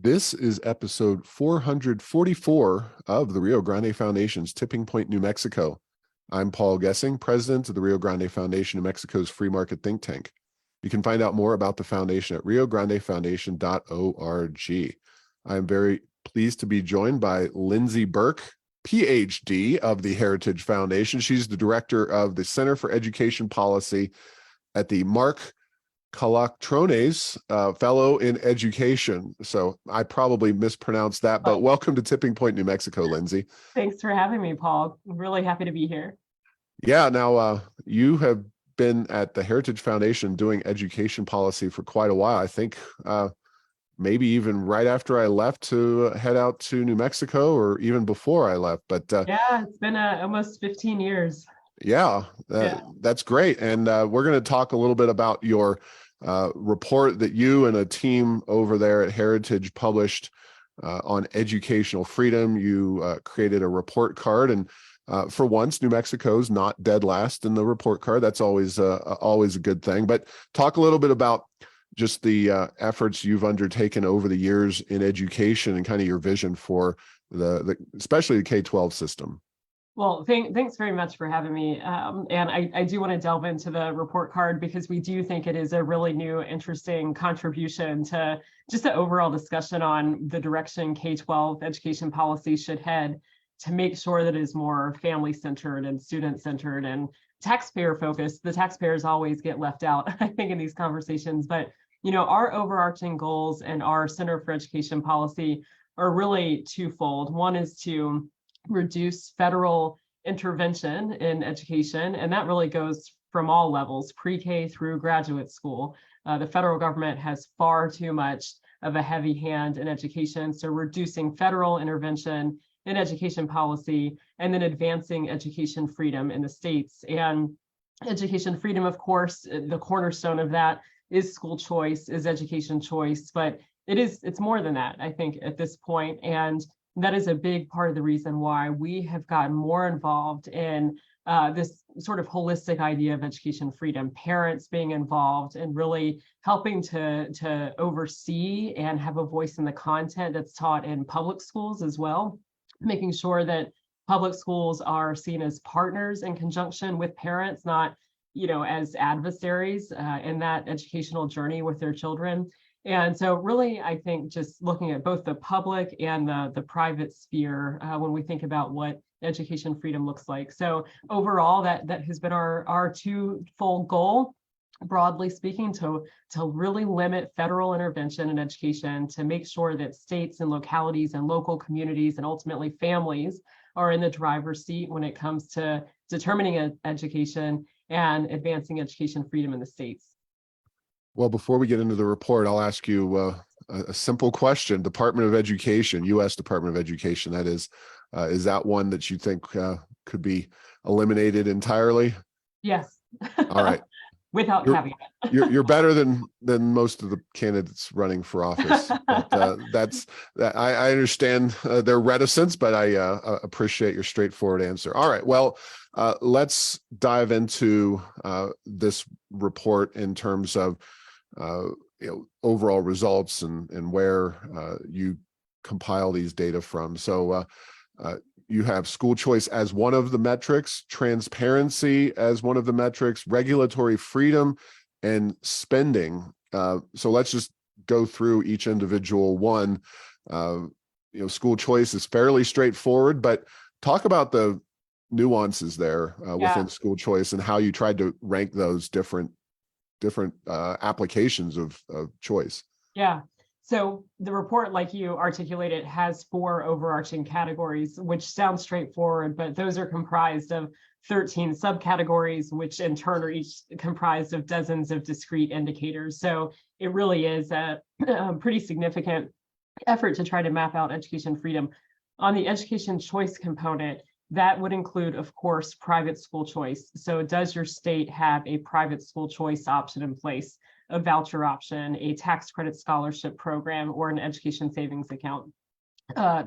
This is episode 444 of the Rio Grande Foundation's Tipping Point, New Mexico. I'm Paul Gessing, president of the Rio Grande Foundation, New Mexico's free market think tank. You can find out more about the foundation at riograndefoundation.org. I'm very pleased to be joined by Lindsey Burke, PhD of the Heritage Foundation. She's the director of the Center for Education Policy at the Mark Calactrones Fellow in Education. So I probably mispronounced that, but welcome to Tipping Point, New Mexico, Lindsey. Thanks for having me, Paul. I'm really happy to be here. Yeah, now you have been at the Heritage Foundation doing education policy for quite a while. I think maybe even right after I left to head out to New Mexico, or even before I left. But yeah, it's been almost 15 years. Yeah, that's great. And we're going to talk a little bit about your report that you and a team over there at Heritage published on educational freedom. You created a report card, and for once, New Mexico's not dead last in the report card. That's always a good thing. But talk a little bit about just the efforts you've undertaken over the years in education and kind of your vision for the especially the K-12 system. Well, thanks very much for having me. And I do want to delve into the report card because we do think it is a really new, interesting contribution to just the overall discussion on the direction K-12 education policy should head, to make sure that it is more family-centered and student-centered and taxpayer-focused. The taxpayers always get left out, I think, in these conversations. But, you know, our overarching goals and our Center for Education Policy are really twofold. One is to reduce federal intervention in education, and that really goes from all levels, pre-K through graduate school. The federal government has far too much of a heavy hand in education, so reducing federal intervention in education policy and then advancing education freedom in the states. And education freedom, of course, the cornerstone of that is school choice, is education choice, but it's more than that, I think, at this point. And that is a big part of the reason why we have gotten more involved in this sort of holistic idea of education freedom, parents being involved and really helping to oversee and have a voice in the content that's taught in public schools as well, making sure that public schools are seen as partners in conjunction with parents, not, you know, as adversaries in that educational journey with their children. And so really, I think just looking at both the public and the private sphere when we think about what education freedom looks like. So overall, that has been our twofold goal, broadly speaking, to really limit federal intervention in education, to make sure that states and localities and local communities and ultimately families are in the driver's seat when it comes to determining education and advancing education freedom in the states. Well, before we get into the report, I'll ask you a simple question. Department of Education, U.S. Department of Education, that is that one that you think could be eliminated entirely? Yes. All right. Without caveat. You're better than most of the candidates running for office. But, I understand their reticence, but I appreciate your straightforward answer. All right. Well, let's dive into this report in terms of overall results and where you compile these data from. So you have school choice as one of the metrics, transparency as one of the metrics, regulatory freedom, and spending. So let's just go through each individual one. School choice is fairly straightforward, but talk about the nuances there within school choice and how you tried to rank those different applications of choice. Yeah. So the report, like you articulated, has 4 overarching categories, which sounds straightforward, but those are comprised of 13 subcategories, which in turn are each comprised of dozens of discrete indicators. So it really is a pretty significant effort to try to map out education freedom. On the education choice component, that would include, of course, private school choice. So does your state have a private school choice option in place, a voucher option, a tax credit scholarship program, or an education savings account?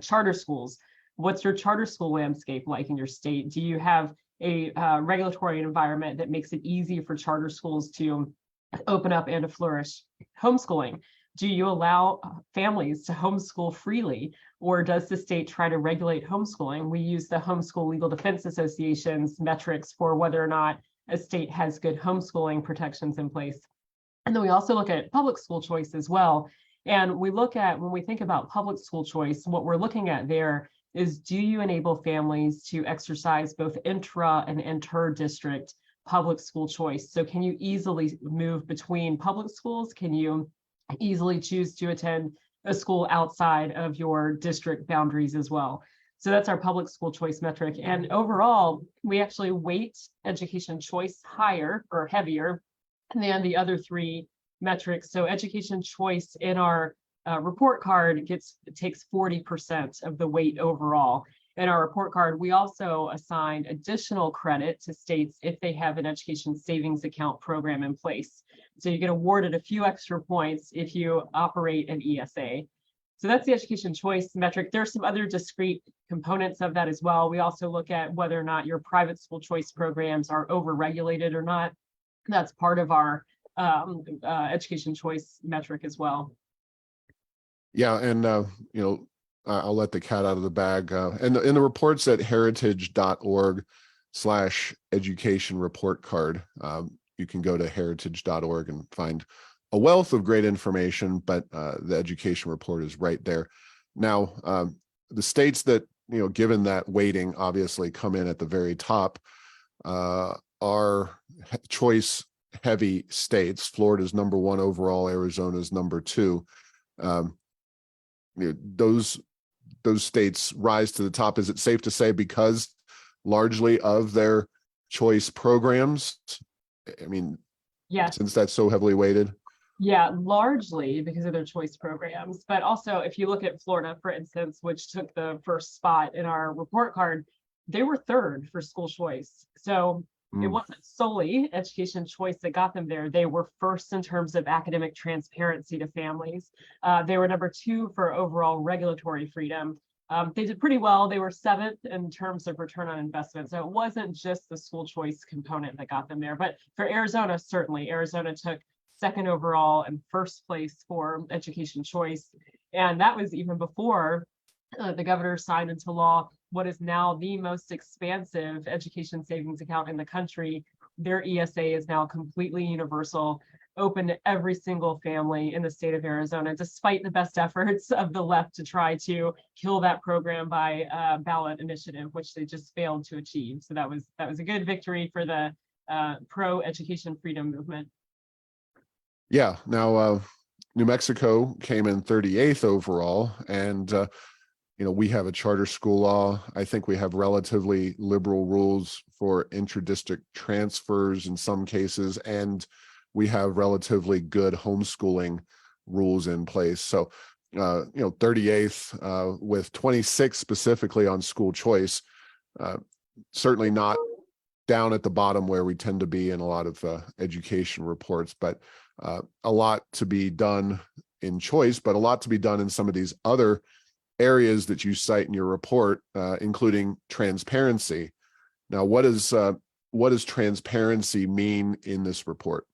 Charter schools, what's your charter school landscape like in your state? Do you have a regulatory environment that makes it easy for charter schools to open up and to flourish? Homeschooling, do you allow families to homeschool freely, or does the state try to regulate homeschooling? We use the Homeschool Legal Defense Association's metrics for whether or not a state has good homeschooling protections in place. And then we also look at public school choice as well. And we look at, when we think about public school choice, what we're looking at there is, do you enable families to exercise both intra and inter-district public school choice? So can you easily move between public schools? Can you easily choose to attend a school outside of your district boundaries as well? So that's our public school choice metric. And overall, we actually weight education choice higher or heavier than the other three metrics. So education choice in our report card takes 40% of the weight overall. In our report card, we also assigned additional credit to states if they have an education savings account program in place. So you get awarded a few extra points if you operate an ESA. So that's the education choice metric. There are some other discrete components of that as well. We also look at whether or not your private school choice programs are overregulated or not. That's part of our education choice metric as well. Yeah, and I'll let the cat out of the bag. And in the reports at heritage.org/education report card, you can go to heritage.org and find a wealth of great information, but the education report is right there. Now, the states that, given that weighting, obviously come in at the very top are choice heavy states. Florida's number 1 overall, Arizona's number 2. Those states rise to the top. Is it safe to say because largely of their choice programs? I mean, yes, since that's so heavily weighted. Yeah, largely because of their choice programs. But also, if you look at Florida, for instance, which took the first spot in our report card, they were 3rd for school choice. So it wasn't solely education choice that got them there. They were 1st in terms of academic transparency to families. They were number 2 for overall regulatory freedom. They did pretty well. They were 7th in terms of return on investment. So it wasn't just the school choice component that got them there. But for Arizona, certainly, Arizona took 2nd overall and 1st place for education choice. And that was even before the governor signed into law what is now the most expansive education savings account in the country. Their ESA is now completely universal, open to every single family in the state of Arizona, despite the best efforts of the left to try to kill that program by ballot initiative, which they just failed to achieve. So that was a good victory for the pro-education freedom movement. Yeah. Now, New Mexico came in 38th overall, and we have a charter school law. I think we have relatively liberal rules for intra-district transfers in some cases, and we have relatively good homeschooling rules in place. So, 38th with 26 specifically on school choice, certainly not down at the bottom where we tend to be in a lot of education reports, but a lot to be done in choice, but a lot to be done in some of these other areas that you cite in your report, including transparency. Now, what does transparency mean in this report?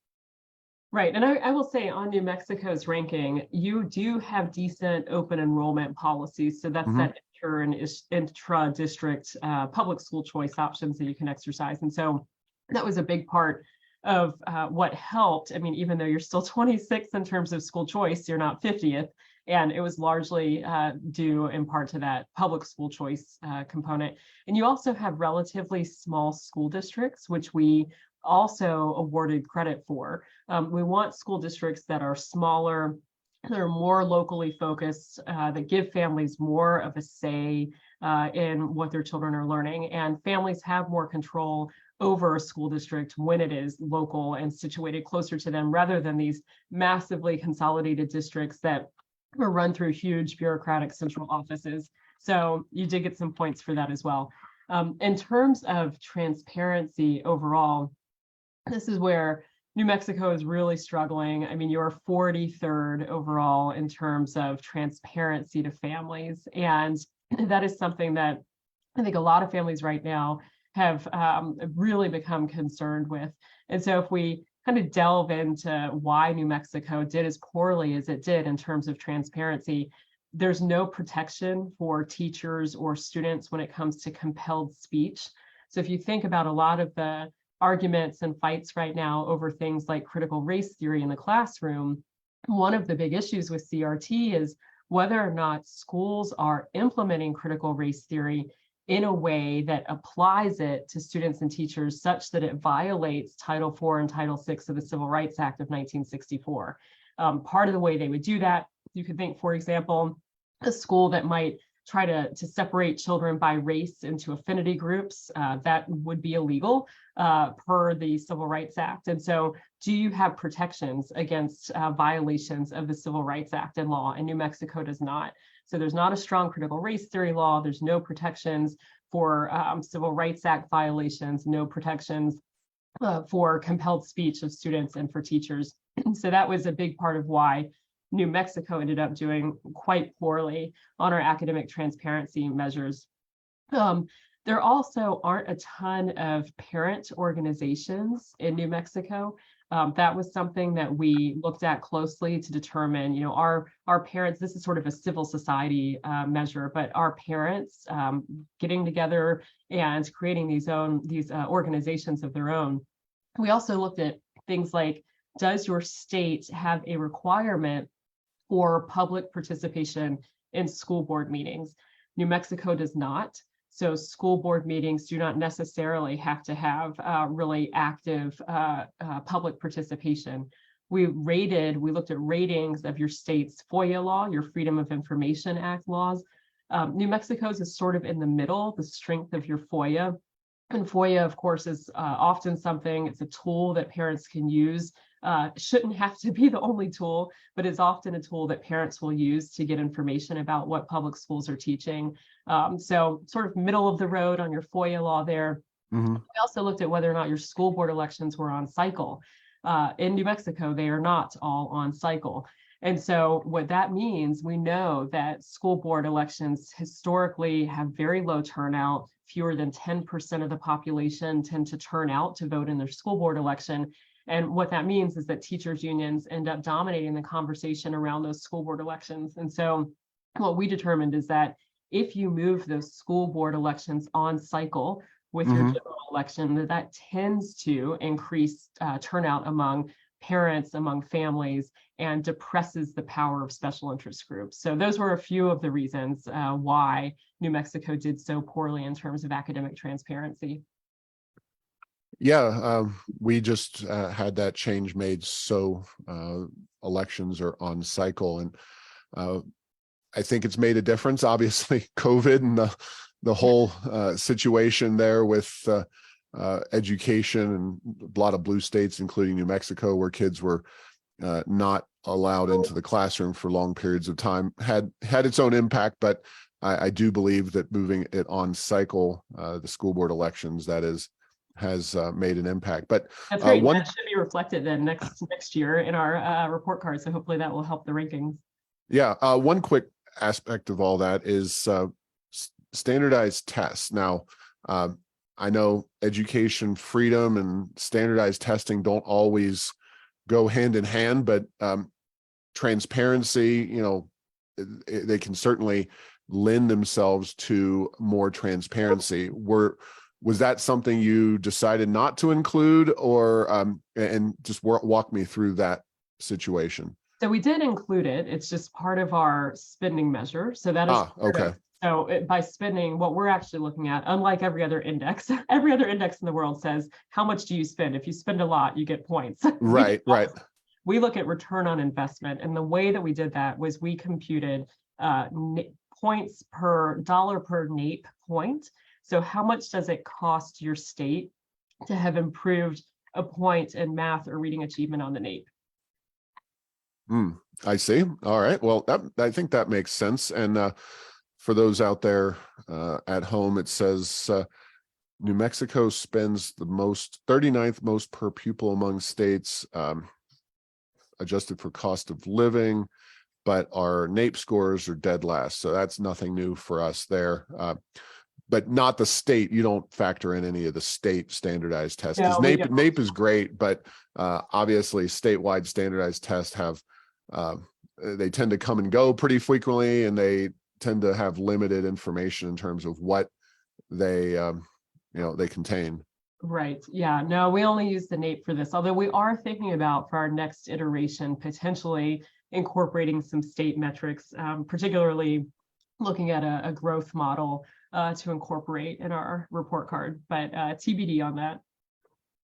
Right, and I will say on New Mexico's ranking, you do have decent open enrollment policies. So that's that inter and intra-district public school choice options that you can exercise. And so that was a big part of what helped. I mean, even though you're still 26th in terms of school choice, you're not 50th. And it was largely due in part to that public school choice component. And you also have relatively small school districts, which we also awarded credit for. We want school districts that are smaller, that are more locally focused, that give families more of a say in what their children are learning. And families have more control over a school district when it is local and situated closer to them, rather than these massively consolidated districts that are run through huge bureaucratic central offices. So you did get some points for that as well. In terms of transparency overall, this is where New Mexico is really struggling. I mean, you're 43rd overall in terms of transparency to families. And that is something that I think a lot of families right now have really become concerned with. And so if we kind of delve into why New Mexico did as poorly as it did in terms of transparency. There's no protection for teachers or students when it comes to compelled speech. So if you think about a lot of the arguments and fights right now over things like critical race theory in the classroom, one of the big issues with CRT is whether or not schools are implementing critical race theory in a way that applies it to students and teachers such that it violates Title IV and Title VI of the Civil Rights Act of 1964. Part of the way they would do that, you could think, for example, a school that might try to separate children by race into affinity groups, that would be illegal per the Civil Rights Act. And so do you have protections against violations of the Civil Rights Act and law? And New Mexico does not. So there's not a strong critical race theory law. There's no protections for Civil Rights Act violations, no protections for compelled speech of students and for teachers. So that was a big part of why New Mexico ended up doing quite poorly on our academic transparency measures. There also aren't a ton of parent organizations in New Mexico. That was something that we looked at closely to determine, our parents, this is sort of a civil society measure, but our parents getting together and creating these organizations of their own. We also looked at things like, does your state have a requirement for public participation in school board meetings? New Mexico does not. So school board meetings do not necessarily have to have really active public participation. We looked at ratings of your state's FOIA law, your Freedom of Information Act laws. New Mexico's is sort of in the middle, the strength of your FOIA. And FOIA, of course, is often something, it's a tool that parents can use. Shouldn't have to be the only tool, but is often a tool that parents will use to get information about what public schools are teaching. So sort of middle of the road on your FOIA law there. Mm-hmm. We also looked at whether or not your school board elections were on cycle. In New Mexico, they are not all on cycle. And so what that means, we know that school board elections historically have very low turnout. Fewer than 10% of the population tend to turn out to vote in their school board election. And what that means is that teachers' unions end up dominating the conversation around those school board elections. And so what we determined is that if you move those school board elections on cycle with your general election, that tends to increase turnout among parents, among families, and depresses the power of special interest groups. So those were a few of the reasons why New Mexico did so poorly in terms of academic transparency. Yeah, we just had that change made so elections are on cycle, and I think it's made a difference. Obviously, COVID and the whole situation there with education, and a lot of blue states, including New Mexico, where kids were not allowed into the classroom for long periods of time, had its own impact. But I do believe that moving it on cycle, the school board elections, that is, has made an impact. But that's great. That should be reflected then next year in our report card. So hopefully that will help the rankings. Yeah, one quick aspect of all that is standardized tests. Now, I know education freedom and standardized testing don't always go hand in hand, but transparency, they can certainly lend themselves to more transparency. Was that something you decided not to include, or and just walk me through that situation? So we did include it. It's just part of our spending measure. So that is okay. So by spending, what we're actually looking at, unlike every other index in the world says, how much do you spend? If you spend a lot, you get points. Right. We look at return on investment. And the way that we did that was we computed points per dollar per NAEP point. So how much does it cost your state to have improved a point in math or reading achievement on the NAEP? I see. All right. Well, I think that makes sense. And for those out there at home, it says New Mexico spends the 39th most per pupil among states, adjusted for cost of living, but our NAEP scores are dead last. So that's nothing new for us there. but not the state. You don't factor in any of the state standardized tests, because No, we NAEP is great, but obviously statewide standardized tests have they tend to come and go pretty frequently, and they tend to have limited information in terms of what they they contain. Right. Yeah. No, we only use the NAEP for this, although we are thinking about, for our next iteration, potentially incorporating some state metrics, particularly looking at a growth model to incorporate in our report card, but TBD on that.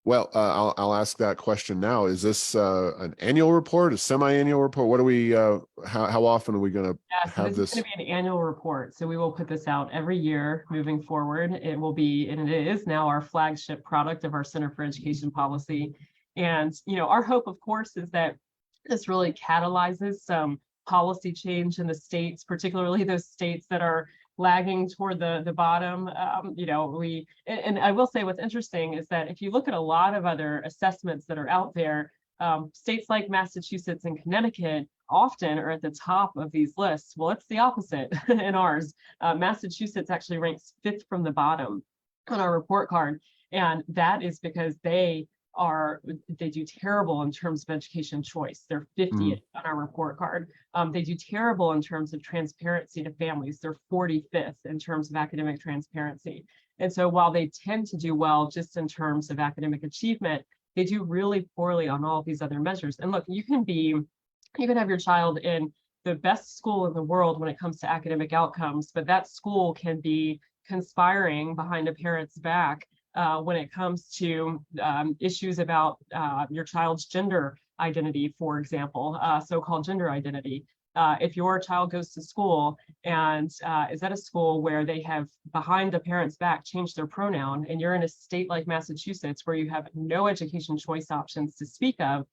Well, I'll ask that question now. Is this an annual report, a semi-annual report? What are we, how often are we going to So have this is this? going to be an annual report. So we will put this out every year moving forward. It will be, and it is now, our flagship product of our Center for Education Policy. And, our hope, of course, is that this really catalyzes some policy change in the states, particularly those states that are lagging toward the bottom. And I will say what's interesting is that if you look at a lot of other assessments that are out there, states like Massachusetts and Connecticut often are at the top of these lists. Well, it's the opposite in ours. Massachusetts actually ranks 5th from the bottom on our report card. And that is because they do terrible in terms of education choice. They're 50th on our report card. They do terrible in terms of transparency to families. They're 45th in terms of academic transparency. And so while they tend to do well just in terms of academic achievement, they do really poorly on all of these other measures. And look, you can have your child in the best school in the world when it comes to academic outcomes, but that school can be conspiring behind a parent's back when it comes to issues about your child's gender identity, for example, so-called gender identity. If your child goes to school and is at a school where they have, behind the parent's back, changed their pronoun, and you're in a state like Massachusetts where you have no education choice options to speak of,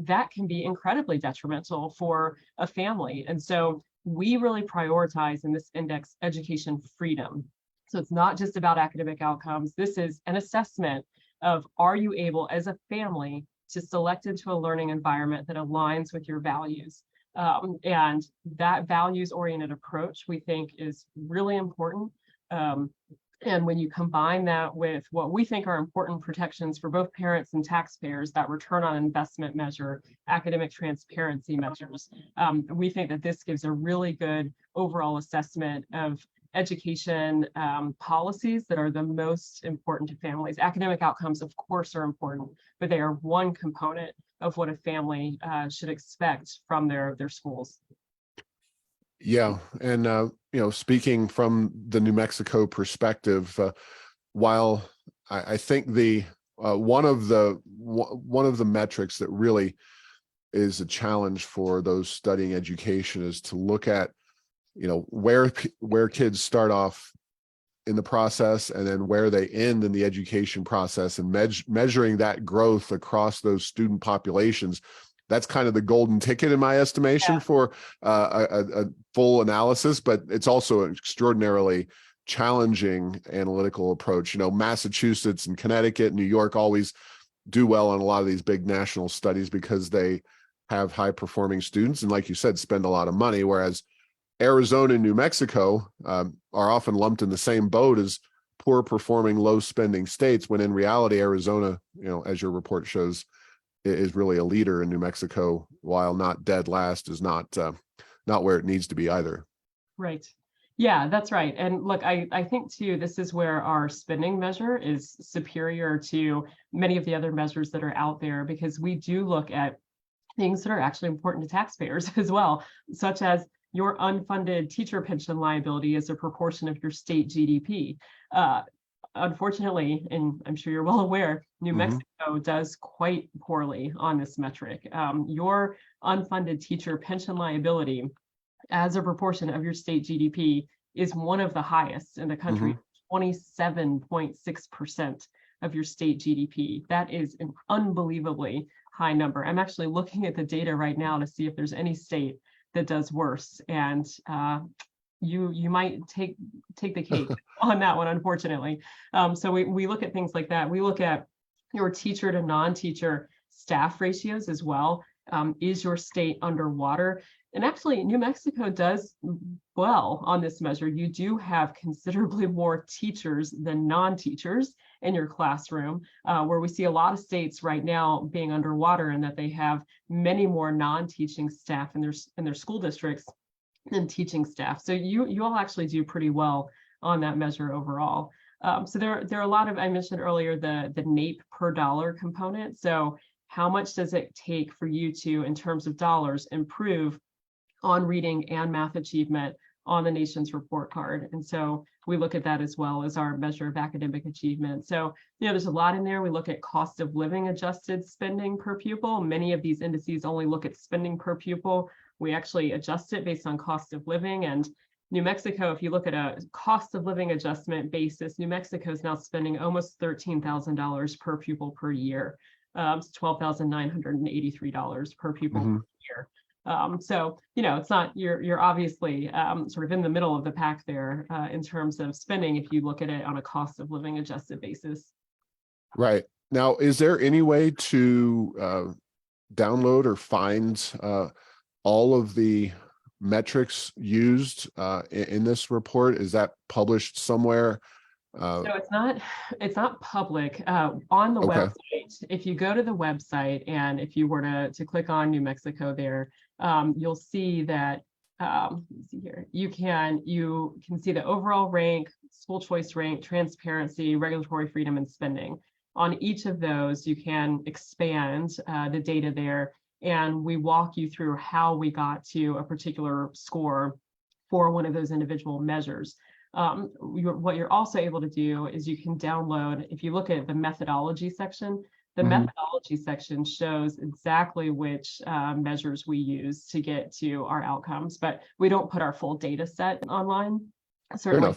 that can be incredibly detrimental for a family. And so we really prioritize in this index education freedom. So it's not just about academic outcomes. This is an assessment of, are you able as a family to select into a learning environment that aligns with your values? And that values-oriented approach, we think, is really important. And when you combine that with what we think are important protections for both parents and taxpayers, that return on investment measure, academic transparency measures, we think that this gives a really good overall assessment of education policies that are the most important to families. Academic outcomes, of course, are important, but they are one component of what a family should expect from their schools. Yeah, and speaking from the New Mexico perspective, while I think the one of the metrics that really is a challenge for those studying education is to look at where kids start off in the process and then where they end in the education process, and measuring that growth across those student populations. That's kind of the golden ticket in my estimation for a full analysis, but it's also an extraordinarily challenging analytical approach. Massachusetts and Connecticut, New York always do well on a lot of these big national studies because they have high performing students and, like you said, spend a lot of money, whereas Arizona and New Mexico are often lumped in the same boat as poor performing, low spending states, when in reality, Arizona, as your report shows, is really a leader, in New Mexico, while not dead last, is not where it needs to be either. Right. Yeah, that's right. And look, I think too, this is where our spending measure is superior to many of the other measures that are out there, because we do look at things that are actually important to taxpayers as well, such as your unfunded teacher pension liability as a proportion of your state GDP. Unfortunately, and I'm sure you're well aware, New Mexico does quite poorly on this metric. Your unfunded teacher pension liability as a proportion of your state GDP is one of the highest in the country, 27.6% of your state GDP. That is an unbelievably high number. I'm actually looking at the data right now to see if there's any state that does worse, and you might take the cake on that one, unfortunately. So we look at things like that. We look at your teacher to non-teacher staff ratios as well. Is your state underwater? And actually, New Mexico does well on this measure. You do have considerably more teachers than non-teachers in your classroom, where we see a lot of states right now being underwater, and that they have many more non-teaching staff in their school districts than teaching staff. So you all actually do pretty well on that measure overall. So there are a lot of, I mentioned earlier, the NAEP per dollar component. So how much does it take for you to, in terms of dollars, improve on reading and math achievement on the nation's report card? And so we look at that as well as our measure of academic achievement. So, there's a lot in there. We look at cost of living adjusted spending per pupil. Many of these indices only look at spending per pupil. We actually adjust it based on cost of living. And New Mexico, if you look at a cost of living adjustment basis, New Mexico is now spending almost $13,000 per pupil per year. It's $12,983 per pupil per year. So, it's not, you're obviously sort of in the middle of the pack there in terms of spending if you look at it on a cost of living adjusted basis. Right. Now, is there any way to download or find all of the metrics used in this report? Is that published somewhere? So it's not public on the website. If you go to the website and if you were to click on New Mexico there, you'll see that let's see here. You can see the overall rank, school choice rank, transparency, regulatory freedom, and spending. On each of those, you can expand the data there, and we walk you through how we got to a particular score for one of those individual measures. What you're also able to do is you can download, if you look at the methodology section, the methodology section shows exactly which measures we use to get to our outcomes, but we don't put our full data set online. Certainly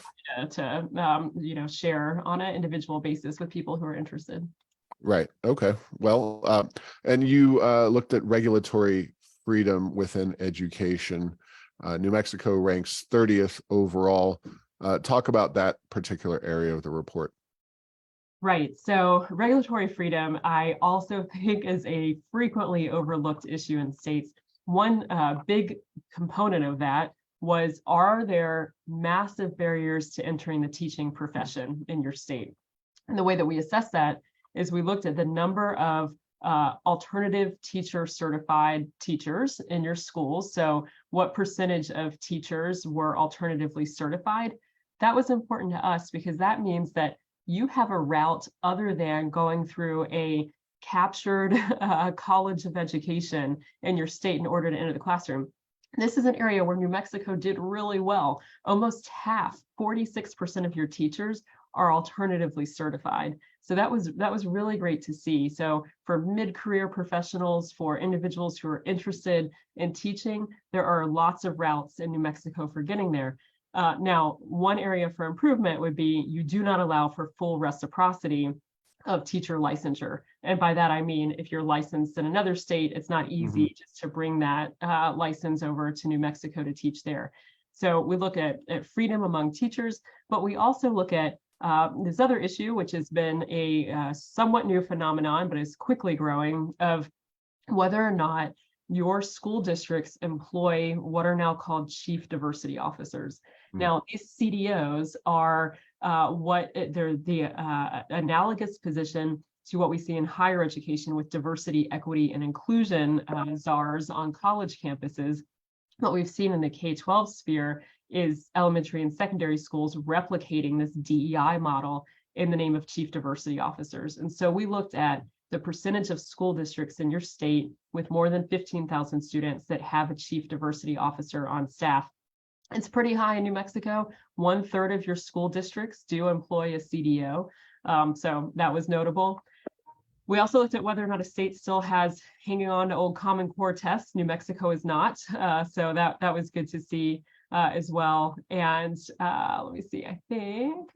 to share on an individual basis with people who are interested. Right. Okay. Well, and you looked at regulatory freedom within education. New Mexico ranks 30th overall. Talk about that particular area of the report. Right. So regulatory freedom, I also think, is a frequently overlooked issue in states. One big component of that was, are there massive barriers to entering the teaching profession in your state? And the way that we assess that is we looked at the number of alternative teacher certified teachers in your schools. So what percentage of teachers were alternatively certified? That was important to us because that means that you have a route other than going through a captured college of education in your state in order to enter the classroom. This is an area where New Mexico did really well. Almost half, 46% of your teachers are alternatively certified. So that was really great to see. So for mid-career professionals, for individuals who are interested in teaching, there are lots of routes in New Mexico for getting there. Now, one area for improvement would be you do not allow for full reciprocity of teacher licensure. And by that, I mean, if you're licensed in another state, it's not easy just to bring that license over to New Mexico to teach there. So we look at freedom among teachers, but we also look at this other issue, which has been a somewhat new phenomenon, but is quickly growing, of whether or not your school districts employ what are now called chief diversity officers. Now, these CDOs are they're the analogous position to what we see in higher education with diversity, equity, and inclusion czars on college campuses. What we've seen in the K-12 sphere is elementary and secondary schools replicating this DEI model in the name of chief diversity officers. And so we looked at the percentage of school districts in your state with more than 15,000 students that have a chief diversity officer on staff. It's pretty high in New Mexico. 1/3 of your school districts do employ a CDO. So that was notable. We also looked at whether or not a state still has hanging on to old Common Core tests. New Mexico is not. So that was good to see as well. And let me see, I think.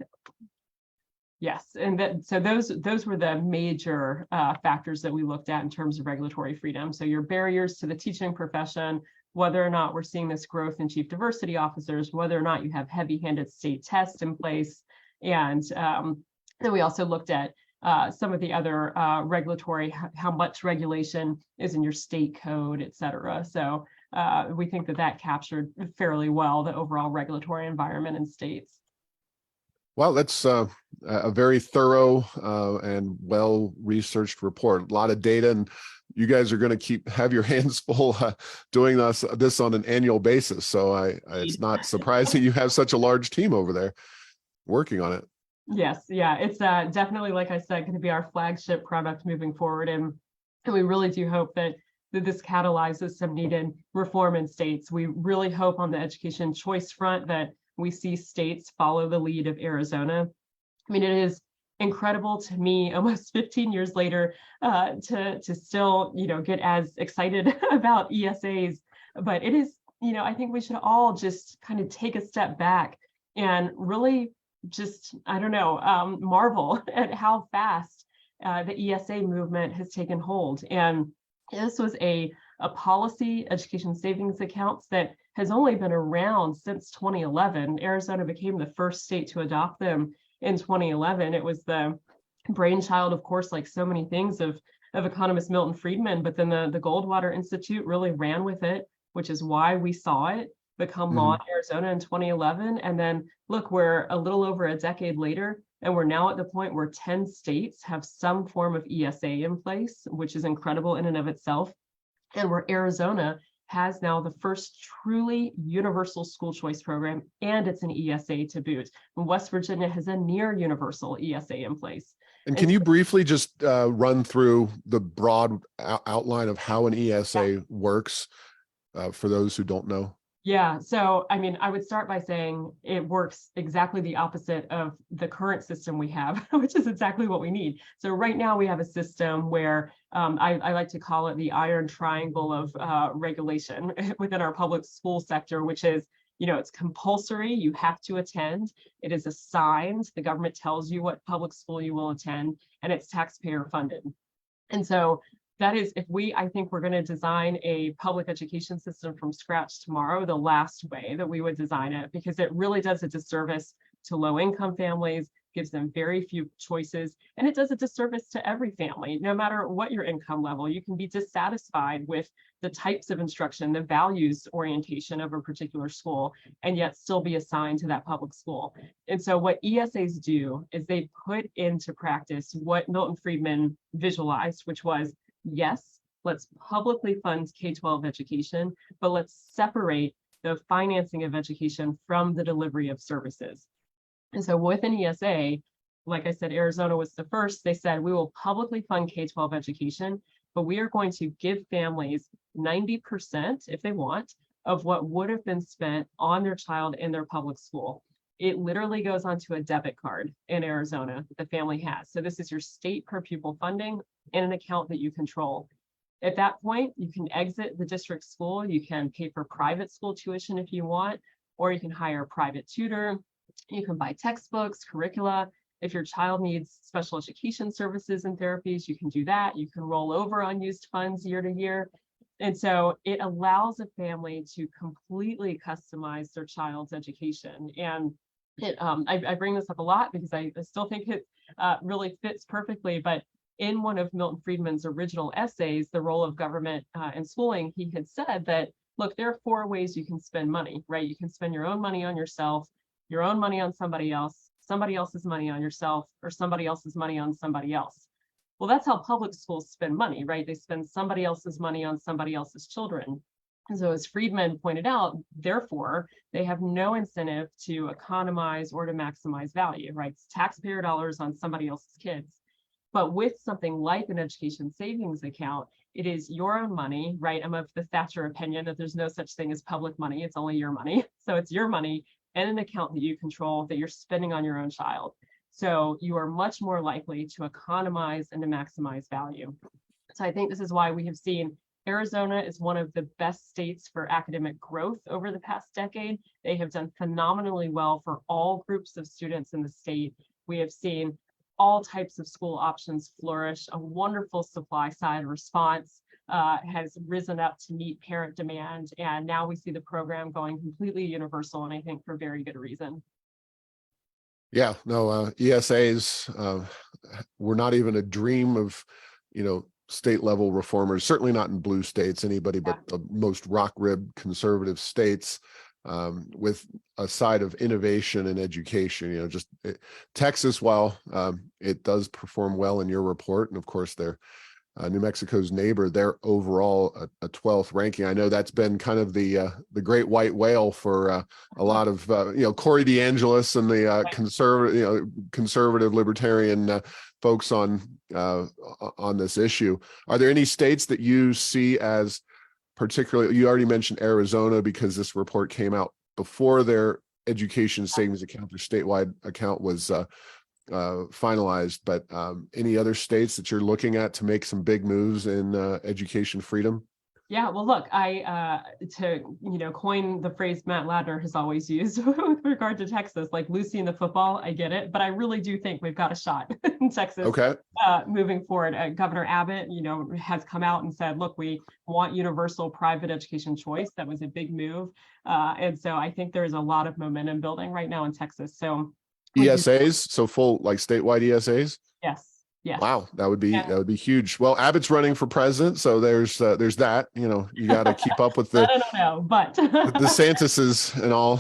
Yes, and so those were the major factors that we looked at in terms of regulatory freedom. So your barriers to the teaching profession, whether or not we're seeing this growth in chief diversity officers, whether or not you have heavy-handed state tests in place, and then we also looked at some of the other regulatory, how much regulation is in your state code, et cetera. So we think that that captured fairly well the overall regulatory environment in states. Well, that's a very thorough and well-researched report. A lot of data, and you guys are going to have your hands full doing this on an annual basis. So it's not surprising you have such a large team over there working on it. Yes, yeah, it's definitely, like I said, going to be our flagship product moving forward, and we really do hope that this catalyzes some needed reform in states. We really hope on the education choice front that we see states follow the lead of Arizona. I mean, it is incredible to me, almost 15 years later, to still, get as excited about ESAs. But it is, I think we should all just kind of take a step back and really just, marvel at how fast the ESA movement has taken hold. And this was a policy, education savings accounts, that has only been around since 2011. Arizona became the first state to adopt them in 2011. It was the brainchild, of course, like so many things, of economist Milton Friedman, but then the Goldwater Institute really ran with it, which is why we saw it become law in Arizona in 2011. And then look, we're a little over a decade later, and we're now at the point where 10 states have some form of ESA in place, which is incredible in and of itself. And where Arizona has now the first truly universal school choice program, and it's an ESA to boot. And West Virginia has a near universal ESA in place. And can you briefly just run through the broad outline of how an ESA works for those who don't know? Yeah, so I would start by saying it works exactly the opposite of the current system we have, which is exactly what we need. So right now we have a system where I like to call it the iron triangle of regulation within our public school sector, which is, it's compulsory, you have to attend, it is assigned, the government tells you what public school you will attend, and it's taxpayer funded. And so that is, I think we're going to design a public education system from scratch tomorrow, the last way that we would design it, because it really does a disservice to low income families, gives them very few choices, and it does a disservice to every family, no matter what your income level. You can be dissatisfied with the types of instruction, the values orientation of a particular school, and yet still be assigned to that public school. And so what ESAs do is they put into practice what Milton Friedman visualized, which was, yes, let's publicly fund K-12 education, but let's separate the financing of education from the delivery of services. And so with an ESA, like I said, Arizona was the first. They said, we will publicly fund K-12 education, but we are going to give families 90%, if they want, of what would have been spent on their child in their public school. It literally goes onto a debit card in Arizona that the family has. So this is your state per pupil funding in an account that you control. At that point, you can exit the district school. You can pay for private school tuition if you want, or you can hire a private tutor. You can buy textbooks, curricula. If your child needs special education services and therapies, you can do that. You can roll over unused funds year to year. And so it allows a family to completely customize their child's education. And I bring this up a lot because I still think it really fits perfectly. But in one of Milton Friedman's original essays, The Role of Government in Schooling, he had said that, look, there are 4 ways you can spend money, right? You can spend your own money on yourself, your own money on somebody else's money on yourself, or somebody else's money on somebody else. Well, that's how public schools spend money, right? They spend somebody else's money on somebody else's children. And so as Friedman pointed out, therefore, they have no incentive to economize or to maximize value, right? It's taxpayer dollars on somebody else's kids. But with something like an education savings account, it is your own money, right? I'm of the Thatcher opinion that there's no such thing as public money, it's only your money. So it's your money and an account that you control that you're spending on your own child. So you are much more likely to economize and to maximize value. So I think this is why we have seen Arizona is one of the best states for academic growth over the past decade. They have done phenomenally well for all groups of students in the state. We have seen all types of school options flourish. A wonderful supply side response has risen up to meet parent demand. And now we see the program going completely universal, and I think for very good reason. Yeah, no, ESAs were not even a dream of, state level reformers, certainly not in blue states, anybody but the most rock rib conservative states, with a side of innovation and education. Texas, while it does perform well in your report, and of course they're New Mexico's neighbor, they're overall a 12th ranking. I know that's been kind of the great white whale for a lot of Corey DeAngelis and the conservative libertarian folks on this issue. Are there any states that you see as particularly? You already mentioned Arizona because this report came out before their education savings account, their statewide account was finalized, but any other states that you're looking at to make some big moves in education freedom? Yeah, well, look, to coin the phrase Matt Ladner has always used with regard to Texas, like Lucy in the football, I get it, but I really do think we've got a shot in Texas. Okay. Moving forward, Governor Abbott, has come out and said, look, we want universal private education choice. That was a big move, and so I think there's a lot of momentum building right now in Texas. So ESAs, so full like statewide ESAs. Yes. Yes. Wow, that would be huge. Well, Abbott's running for president, so there's that. You got to keep up with the I don't know, but the DeSantis's and all.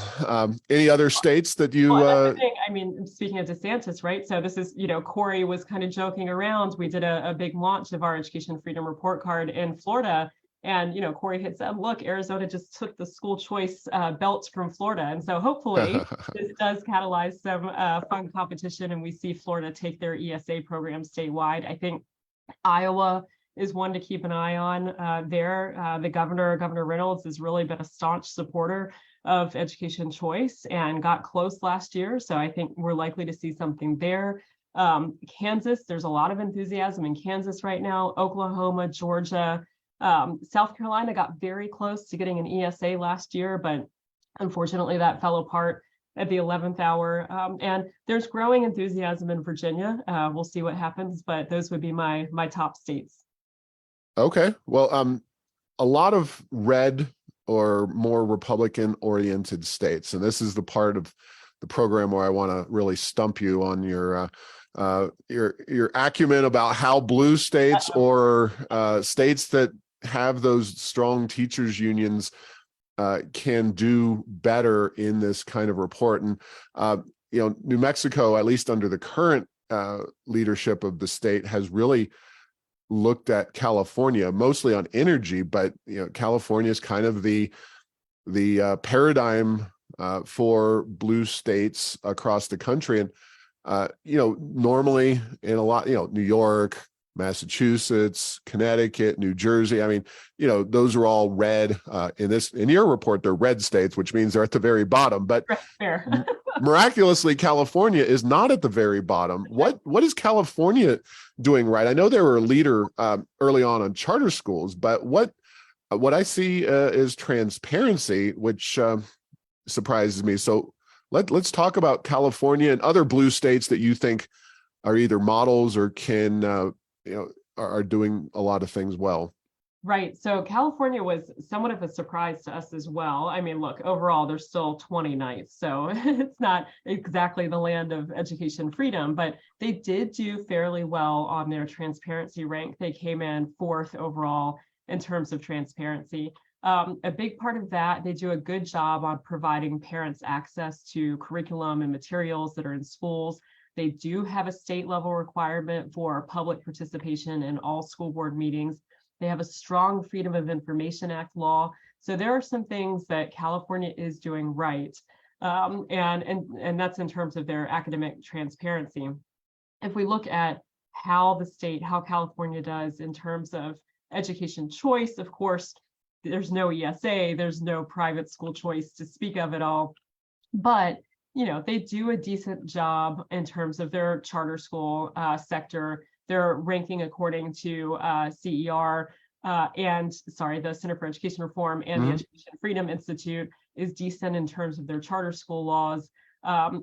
Any other states that you? Well, I mean, speaking of DeSantis, right? So this is, Corey was kind of joking around. We did a big launch of our Education Freedom Report Card in Florida. And, Corey had said, look, Arizona just took the school choice belts from Florida. And so hopefully this does catalyze some fun competition and we see Florida take their ESA program statewide. I think Iowa is one to keep an eye on there. The Governor Reynolds, has really been a staunch supporter of education choice and got close last year. So I think we're likely to see something there. Kansas, there's a lot of enthusiasm in Kansas right now. Oklahoma, Georgia. South Carolina got very close to getting an ESA last year, but unfortunately that fell apart at the 11th hour. And there's growing enthusiasm in Virginia. We'll see what happens, but those would be my top states. Okay. Well, a lot of red or more Republican oriented states, and this is the part of the program where I want to really stump you on your acumen about how blue states or states that have those strong teachers unions can do better in this kind of report. And New Mexico, at least under the current leadership of the state, has really looked at California mostly on energy, but California is kind of the paradigm for blue states across the country. And normally in a lot, New York, Massachusetts, Connecticut, New Jersey, I mean, those are all red. In your report, they're red states, which means they're at the very bottom. But miraculously, California is not at the very bottom. What is California doing right? I know they were a leader early on charter schools, but what I see is transparency, which surprises me. So let's talk about California and other blue states that you think are either models or can are doing a lot of things well. Right. So California was somewhat of a surprise to us as well. I mean, look, overall, they're still 29th, so it's not exactly the land of education freedom, but they did do fairly well on their transparency rank. They came in 4th overall in terms of transparency. A big part of that, they do a good job on providing parents access to curriculum and materials that are in schools. They do have a state level requirement for public participation in all school board meetings. They have a strong Freedom of Information Act law. So there are some things that California is doing right. And that's in terms of their academic transparency. If we look at how California does in terms of education choice, of course, there's no ESA, there's no private school choice to speak of at all. But they do a decent job in terms of their charter school sector. They're ranking according to CER the Center for Education Reform and the Education Freedom Institute is decent in terms of their charter school laws.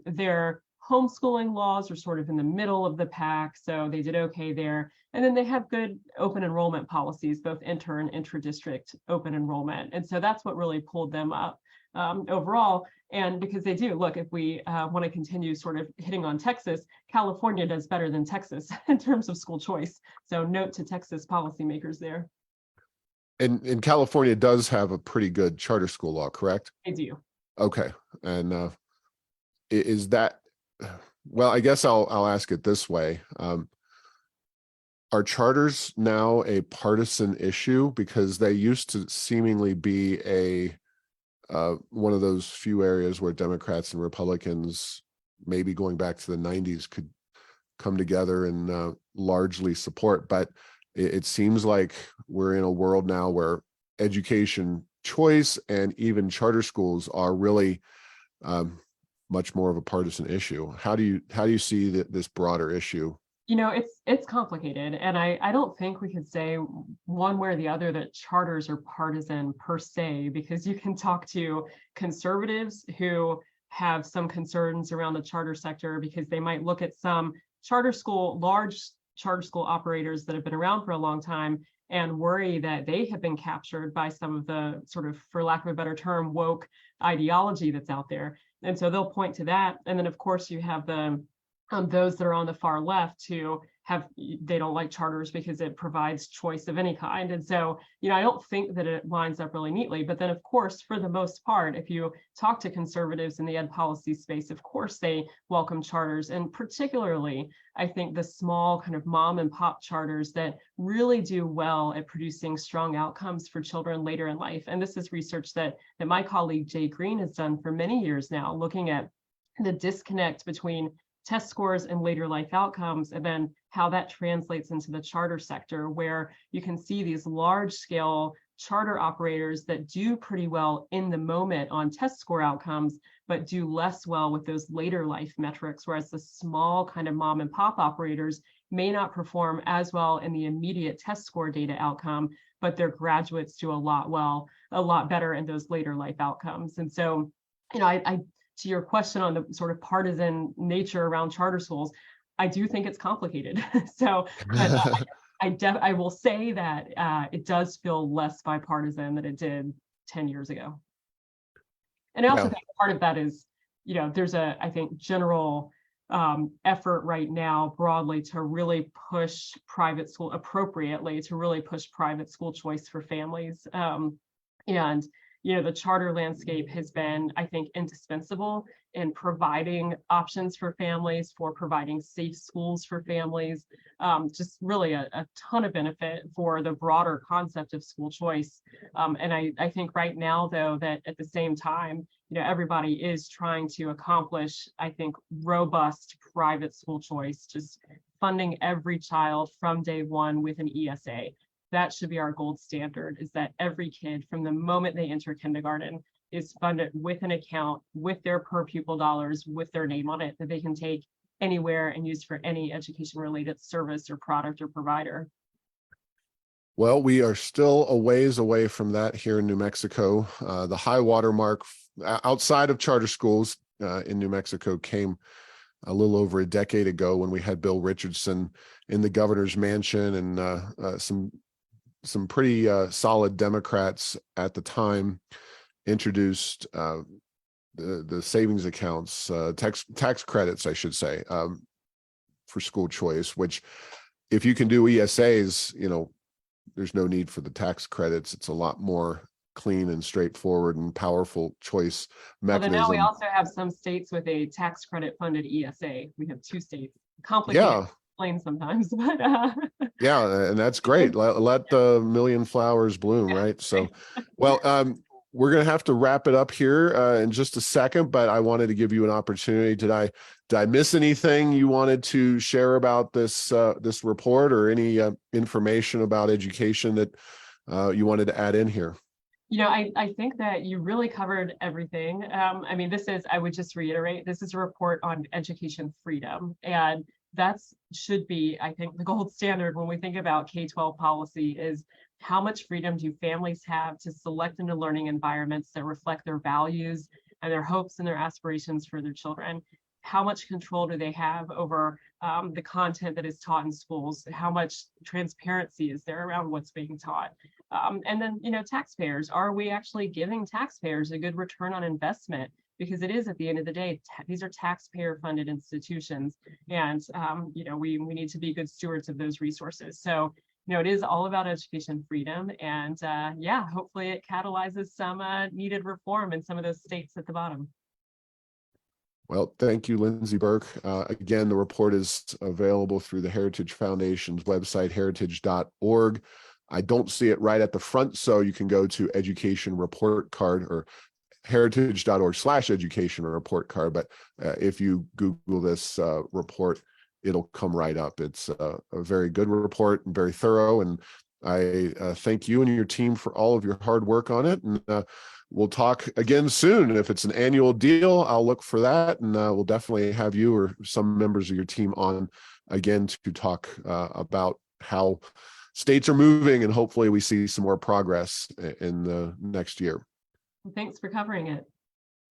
Their homeschooling laws are sort of in the middle of the pack, so they did okay there. And then they have good open enrollment policies, both inter and intra-district open enrollment. And so that's what really pulled them up. overall. And because they do, look, if we want to continue sort of hitting on Texas, California does better than Texas in terms of school choice. So note to Texas policymakers there. And California does have a pretty good charter school law, correct? They do. Okay. And is that, well, I guess I'll ask it this way. Are charters now a partisan issue? Because they used to seemingly be one of those few areas where Democrats and Republicans, maybe going back to the 90s, could come together and largely support. But it seems like we're in a world now where education choice and even charter schools are really much more of a partisan issue. How do you see this broader issue? You know, it's complicated, and I don't think we could say one way or the other that charters are partisan per se, because you can talk to conservatives who have some concerns around the charter sector because they might look at some large charter school operators that have been around for a long time and worry that they have been captured by some of the sort of, for lack of a better term, woke ideology that's out there. And so they'll point to that. And then of course you have those that are on the far left who they don't like charters because it provides choice of any kind. And so, you know, I don't think that it lines up really neatly. But then, of course, for the most part, if you talk to conservatives in the ed policy space, of course, they welcome charters. And particularly, I think the small kind of mom and pop charters that really do well at producing strong outcomes for children later in life. And this is research that my colleague Jay Green has done for many years now, looking at the disconnect between test scores and later life outcomes, and then how that translates into the charter sector, where you can see these large scale charter operators that do pretty well in the moment on test score outcomes, but do less well with those later life metrics, whereas the small kind of mom and pop operators may not perform as well in the immediate test score data outcome, but their graduates do a lot better in those later life outcomes. And so, you know, I to your question on the sort of partisan nature around charter schools, I do think it's complicated. So I will say that it does feel less bipartisan than it did 10 years ago. And I also think part of that is, you know, there's I think, general effort right now broadly to really push private school appropriately, to really push private school choice for families. And you know, the charter landscape has been, I think, indispensable in providing options for families, for providing safe schools for families, just really a ton of benefit for the broader concept of school choice. And I think right now, though, that at the same time, you know, everybody is trying to accomplish, I think, robust private school choice, just funding every child from day one with an ESA. That should be our gold standard, is that every kid from the moment they enter kindergarten is funded with an account, with their per pupil dollars, with their name on it, that they can take anywhere and use for any education related service or product or provider. Well, we are still a ways away from that here in New Mexico. The high water mark outside of charter schools in New Mexico came a little over a decade ago when we had Bill Richardson in the governor's mansion, and some pretty solid Democrats at the time introduced the savings accounts, tax credits, I should say, for school choice, which if you can do ESAs, you know, there's no need for the tax credits. It's a lot more clean and straightforward and powerful choice mechanism. Well, then now we also have some states with a tax credit funded ESA. We have 2 states. Complicated. Yeah. Explain sometimes, but yeah, and that's great. Let the million flowers bloom, right? So, well, we're gonna have to wrap it up here in just a second, but I wanted to give you an opportunity. Did I miss anything you wanted to share about this report, or any information about education that you wanted to add in here? You know, I think that you really covered everything. I mean, I would just reiterate, this is a report on education freedom, and should be, I think, the gold standard when we think about K-12 policy, is how much freedom do families have to select into learning environments that reflect their values and their hopes and their aspirations for their children? How much control do they have over the content that is taught in schools, how much transparency is there around what's being taught. And then, taxpayers, are we actually giving taxpayers a good return on investment? Because it is, at the end of the day, these are taxpayer funded institutions. And, we need to be good stewards of those resources. So, it is all about education freedom. And yeah, hopefully it catalyzes some needed reform in some of those states at the bottom. Well, thank you, Lindsey Burke. Again, the report is available through the Heritage Foundation's website, heritage.org. I don't see it right at the front, so you can go to Education Report Card or heritage.org/education report card. But if you Google this report, it'll come right up. It's a very good report and very thorough. And I thank you and your team for all of your hard work on it. And we'll talk again soon. If it's an annual deal, I'll look for that. And we'll definitely have you or some members of your team on again to talk about how states are moving, and hopefully we see some more progress in the next year. Thanks for covering it.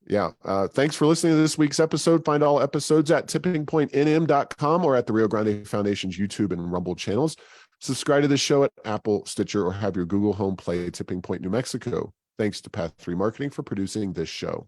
Yeah. Thanks for listening to this week's episode. Find all episodes at tippingpointnm.com or at the Rio Grande Foundation's YouTube and Rumble channels. Subscribe to the show at Apple, Stitcher, or have your Google Home play Tipping Point New Mexico. Thanks to Path 3 Marketing for producing this show.